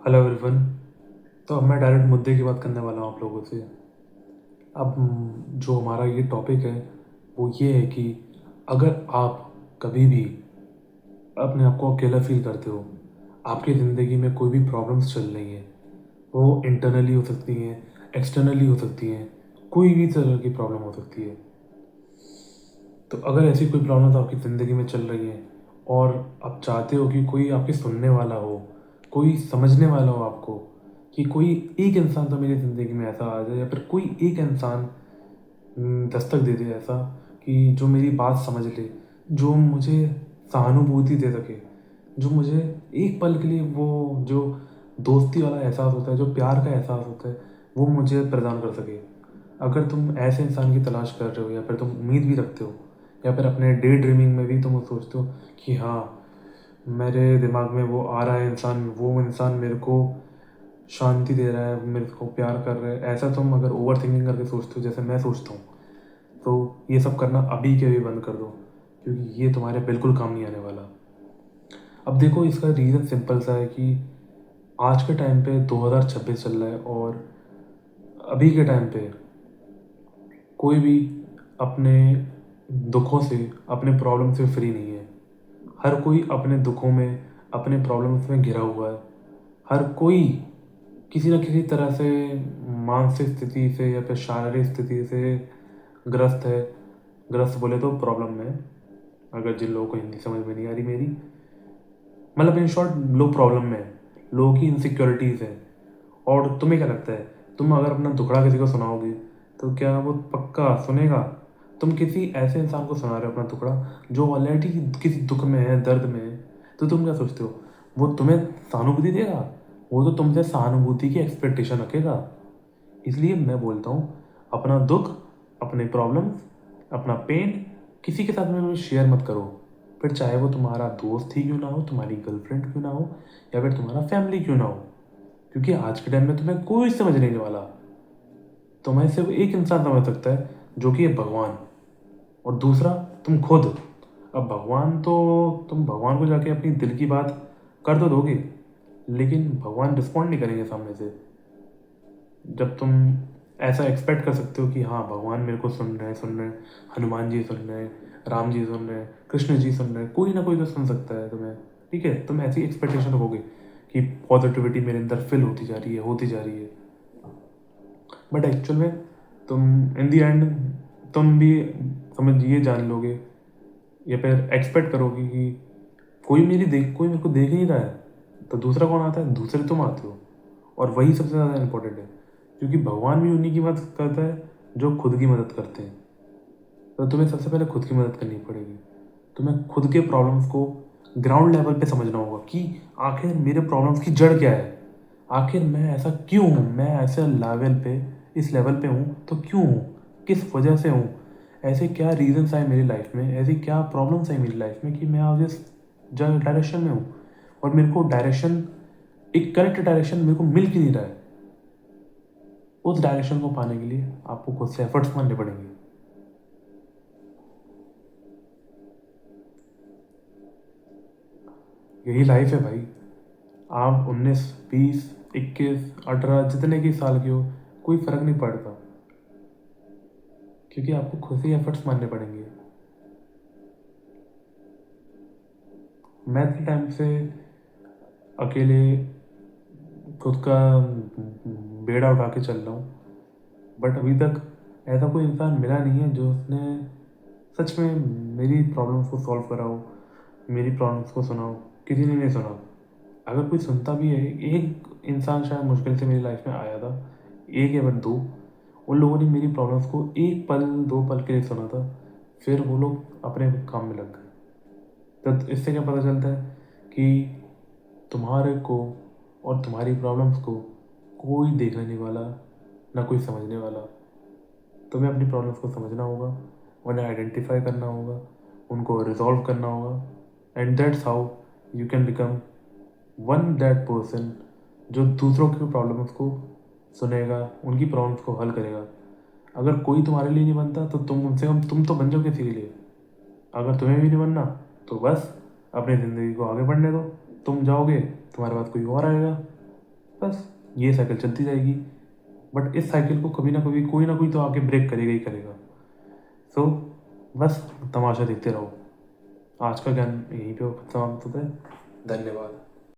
Hello everyone. तो अब मैं डायरेक्ट मुद्दे की बात करने वाला हूँ आप लोगों से। अब जो हमारा ये टॉपिक है वो ये है कि अगर आप कभी भी अपने आप को अकेला फील करते हो, आपकी ज़िंदगी में कोई भी प्रॉब्लम्स चल रही हैं, वो इंटरनली हो सकती हैं, एक्सटर्नली हो सकती हैं, कोई भी तरह की प्रॉब्लम हो सकती है। तो अगर ऐसी कोई प्रॉब्लम आपकी ज़िंदगी में चल रही है और आप चाहते हो कि कोई आपकी सुनने वाला हो, कोई समझने वाला हो आपको, कि कोई एक इंसान तो मेरी ज़िंदगी में ऐसा आ जाए या फिर कोई एक इंसान दस्तक दे दे ऐसा कि जो मेरी बात समझ ले, जो मुझे सहानुभूति दे सके, जो मुझे एक पल के लिए वो जो दोस्ती वाला एहसास होता है, जो प्यार का एहसास होता है, वो मुझे प्रदान कर सके। अगर तुम ऐसे इंसान की तलाश कर रहे हो या फिर तुम उम्मीद भी रखते हो या फिर अपने डे ड्रीमिंग में भी तुम सोचते हो कि हाँ, मेरे दिमाग में वो आ रहा है इंसान, वो इंसान मेरे को शांति दे रहा है, मेरे को प्यार कर रहा है, ऐसा तुम अगर ओवर थिंकिंग करके सोचते हो जैसे मैं सोचता हूँ, तो ये सब करना अभी के अभी बंद कर दो, क्योंकि ये तुम्हारे बिल्कुल काम नहीं आने वाला। अब देखो, इसका रीज़न सिंपल सा है कि आज के टाइम पे 2026 चल रहा है और अभी के टाइम पे कोई भी अपने दुखों से, अपने प्रॉब्लम से फ्री नहीं है। हर कोई अपने दुखों में, अपने प्रॉब्लम्स में घिरा हुआ है। हर कोई किसी न किसी तरह से मानसिक स्थिति से या फिर शारीरिक स्थिति से ग्रस्त है। ग्रस्त बोले तो प्रॉब्लम में, अगर जिन लोगों को हिंदी समझ में नहीं आ रही मेरी, मतलब इन शॉर्ट लोग प्रॉब्लम में है, लोगों की इनसिक्योरिटीज़ है। और तुम्हें क्या लगता है, तुम अगर अपना दुखड़ा किसी को सुनाओगे तो क्या वो पक्का सुनेगा? तुम किसी ऐसे इंसान को सुना रहे हो अपना टुकड़ा जो ऑलरेडी किसी दुख में है, दर्द में है, तो तुम क्या सोचते हो वो तुम्हें सहानुभूति देगा? वो तो तुमसे सहानुभूति की एक्सपेक्टेशन रखेगा। इसलिए मैं बोलता हूँ, अपना दुख, अपने प्रॉब्लम्स, अपना पेन किसी के साथ में भी शेयर मत करो। फिर चाहे वो तुम्हारा दोस्त ही क्यों ना हो, तुम्हारी गर्लफ्रेंड क्यों ना हो, या फिर तुम्हारा फैमिली क्यों ना हो, क्योंकि आज के टाइम में तुम्हें कोई समझ नहीं वाला। तुम्हें सिर्फ एक इंसान समझ सकता है, जो कि है भगवान, और दूसरा तुम खुद। अब भगवान तो, तुम भगवान को जाके अपनी दिल की बात कर तो दोगे, लेकिन भगवान रिस्पॉन्ड नहीं करेंगे सामने से। जब तुम ऐसा एक्सपेक्ट कर सकते हो कि हाँ, भगवान मेरे को सुन रहे हैं, सुन रहे हैं, हनुमान जी सुन रहे हैं, राम जी सुन रहे हैं, कृष्ण जी सुन रहे हैं, कोई ना कोई तो सुन सकता है तुम्हें, ठीक है, तुम ऐसी एक्सपेक्टेशन रखोगे कि पॉजिटिविटी मेरे अंदर फिल होती जा रही है, होती जा रही है। बट एक्चुअल में तुम इन दी एंड तुम भी समझ ये जान लोगे या फिर एक्सपेक्ट करोगे कि कोई मेरे को देख नहीं रहा है, तो दूसरा कौन आता है? दूसरे तुम आते हो। और वही सबसे ज़्यादा इम्पोर्टेंट है, क्योंकि भगवान भी उन्हीं की मदद करता है जो खुद की मदद करते हैं। तो तुम्हें सबसे पहले खुद की मदद करनी पड़ेगी। तुम्हें खुद के प्रॉब्लम्स को ग्राउंड लेवल पे समझना होगा कि आखिर मेरे प्रॉब्लम्स की जड़ क्या है, आखिर मैं ऐसा क्यों हूँ, मैं ऐसे लेवल पे, इस लेवल पे हूँ तो क्यों हूँ, किस वजह से हूँ, ऐसे क्या रीजंस आए मेरी लाइफ में, ऐसी क्या प्रॉब्लम्स आई मेरी लाइफ में कि मैं आज इस डायरेक्शन में हूँ, और मेरे को डायरेक्शन, एक करेक्ट डायरेक्शन मेरे को मिल क्यों नहीं रहा है। उस डायरेक्शन को पाने के लिए आपको खुद से एफर्ट्स मारने पड़ेंगे। यही लाइफ है भाई। आप 19, 20, 21, 18 जितने की साल के हो, कोई फ़र्क नहीं पड़ता, क्योंकि आपको खुद से एफर्ट्स मारने पड़ेंगे। मैं इतने टाइम से अकेले खुद का बेड़ा उठा के चल रहा हूँ, बट अभी तक ऐसा कोई इंसान मिला नहीं है जो उसने सच में मेरी प्रॉब्लम्स को सॉल्व करा हो, मेरी प्रॉब्लम्स को सुना हो। किसी ने नहीं सुना। अगर कोई सुनता भी है, एक इंसान शायद मुश्किल से मेरी लाइफ में आया था, एक या फिर दो, उन लोगों ने मेरी प्रॉब्लम्स को एक पल, दो पल के लिए सुना था, फिर वो लोग अपने काम में लग गए। तो इससे क्या पता चलता है कि तुम्हारे को और तुम्हारी प्रॉब्लम्स को कोई देखने नहीं वाला, ना कोई समझने वाला। तुम्हें अपनी प्रॉब्लम्स को समझना होगा, उन्हें आइडेंटिफाई करना होगा, उनको रिजॉल्व करना होगा, and that's how you can become one that person जो दूसरों की प्रॉब्लम्स को सुनेगा, उनकी प्रॉब्लम्स को हल करेगा। अगर कोई तुम्हारे लिए नहीं बनता तो तुम उनसे कम तुम तो बन जाओ किसी के लिए। अगर तुम्हें भी नहीं बनना तो बस अपनी ज़िंदगी को आगे बढ़ने दो। तुम जाओगे, तुम्हारे बाद कोई और आएगा। बस ये साइकिल चलती जाएगी। बट इस साइकिल को कभी ना कभी कोई ना कोई तो आके ब्रेक करेगा ही करेगा। सो बस तमाशा देखते रहो। आज का ज्ञान यहीं पे समाप्त होता है। धन्यवाद।